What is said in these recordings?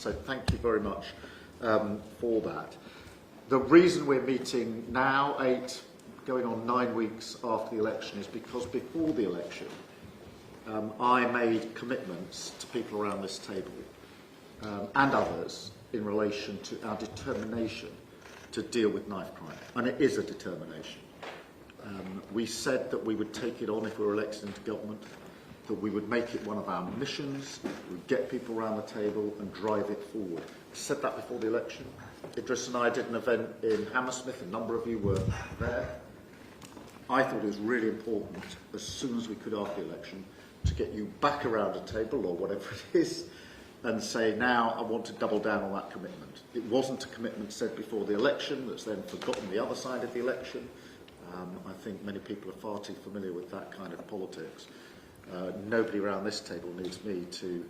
So thank you very much for that. The reason we're meeting now, going on 9 weeks after the election, is because before the election I made commitments to people around this table and others in relation to our determination to deal with knife crime. And it is a determination. We said that we would take it on if we were elected into government, that we would make it one of our missions, we'd get people around the table and drive it forward. I said that before the election. Idris and I did an event in Hammersmith, a number of you were there. I thought it was really important, as soon as we could after the election, to get you back around a table, or whatever it is, and say, now I want to double down on that commitment. It wasn't a commitment said before the election that's then forgotten the other side of the election. I think many people are far too familiar with that kind of politics. Nobody around this table needs me to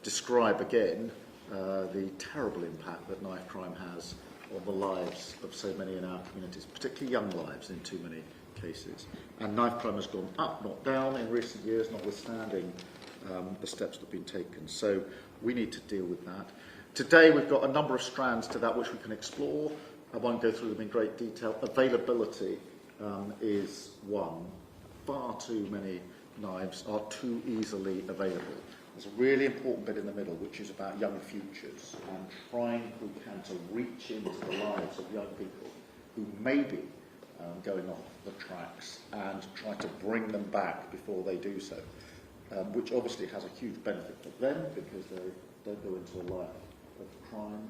describe again the terrible impact that knife crime has on the lives of so many in our communities, particularly young lives in too many cases. And knife crime has gone up, not down, in recent years, notwithstanding the steps that have been taken. So we need to deal with that. Today we've got a number of strands to that which we can explore. I won't go through them in great detail. Availability is one. Far too many knives are too easily available. There's a really important bit in the middle which is about young futures and trying, if we can, to reach into the lives of young people who may be going off the tracks and try to bring them back before they do so, which obviously has a huge benefit for them because they don't go into a life of crime,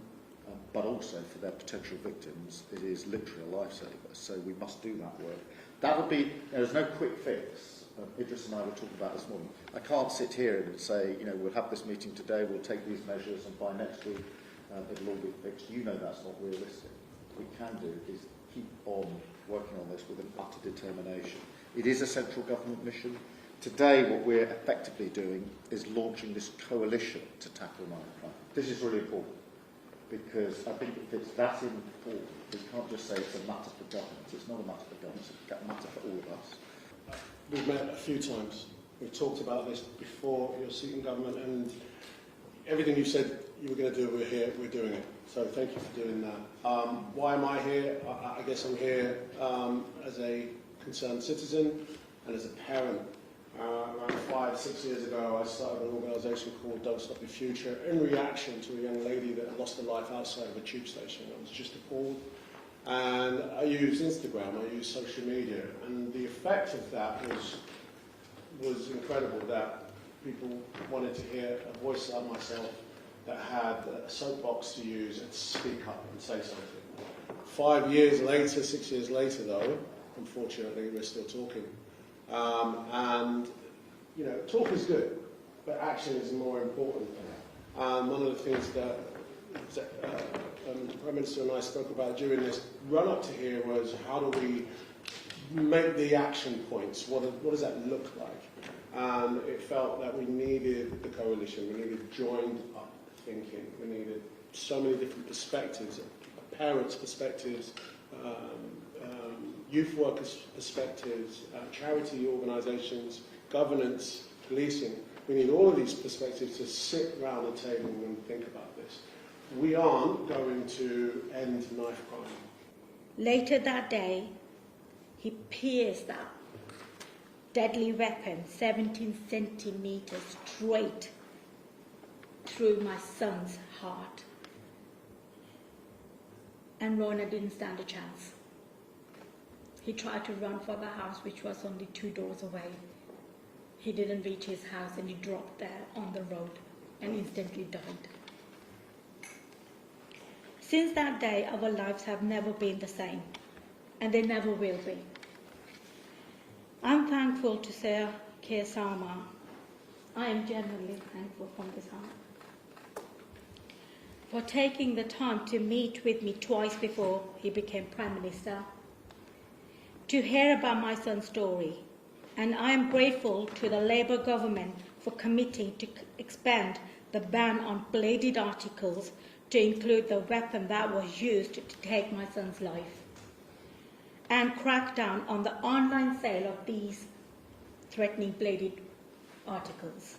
but also for their potential victims it is literally a lifesaver. So we must do that work. That would be, there's no quick fix. Idris and I were talking about this morning. I can't sit here and say, we'll have this meeting today, we'll take these measures, and by next week it'll all be fixed. You know that's not realistic. What we can do is keep on working on this with an utter determination. It is a central government mission. Today what we're effectively doing is launching this coalition to tackle knife crime. This is really important because I think if it's that important, we can't just say it's a matter for government. It's not a matter for government, it's a matter for all of us. We've met a few times. We've talked about this before your seat in government, and everything you said you were going to do, we're doing it. So thank you for doing that. Why am I here? I guess I'm here as a concerned citizen and as a parent. Around 5, 6 years ago, I started an organisation called Don't Stop Your Future in reaction to a young lady that lost her life outside of a tube station. I was just appalled. And I use Instagram, I use social media, and the effect of that was incredible, that people wanted to hear a voice like myself that had a soapbox to use and speak up and say something. 5 years later, 6 years later though, unfortunately we're still talking. And talk is good, but action is more important. One of the things that Prime Minister and I spoke about during this run-up to here was how do we make the action points? What does that look like? And it felt that we needed the coalition, we needed joined up thinking, we needed so many different perspectives, parents' perspectives, youth workers' perspectives, charity organisations, governance, policing. We need all of these perspectives to sit around the table and think about this. We aren't going to end knife crime. Later that day, he pierced that deadly weapon 17 centimeters straight through my son's heart. And Rona didn't stand a chance. He tried to run for the house, which was only 2 doors away. He didn't reach his house and he dropped there on the road and instantly died. Since that day, our lives have never been the same, and they never will be. I'm thankful to Sir Keir Starmer. I am genuinely thankful from this heart for taking the time to meet with me twice before he became Prime Minister, to hear about my son's story, and I am grateful to the Labour government for committing to expand the ban on bladed articles to include the weapon that was used to take my son's life, and crack down on the online sale of these threatening bladed articles.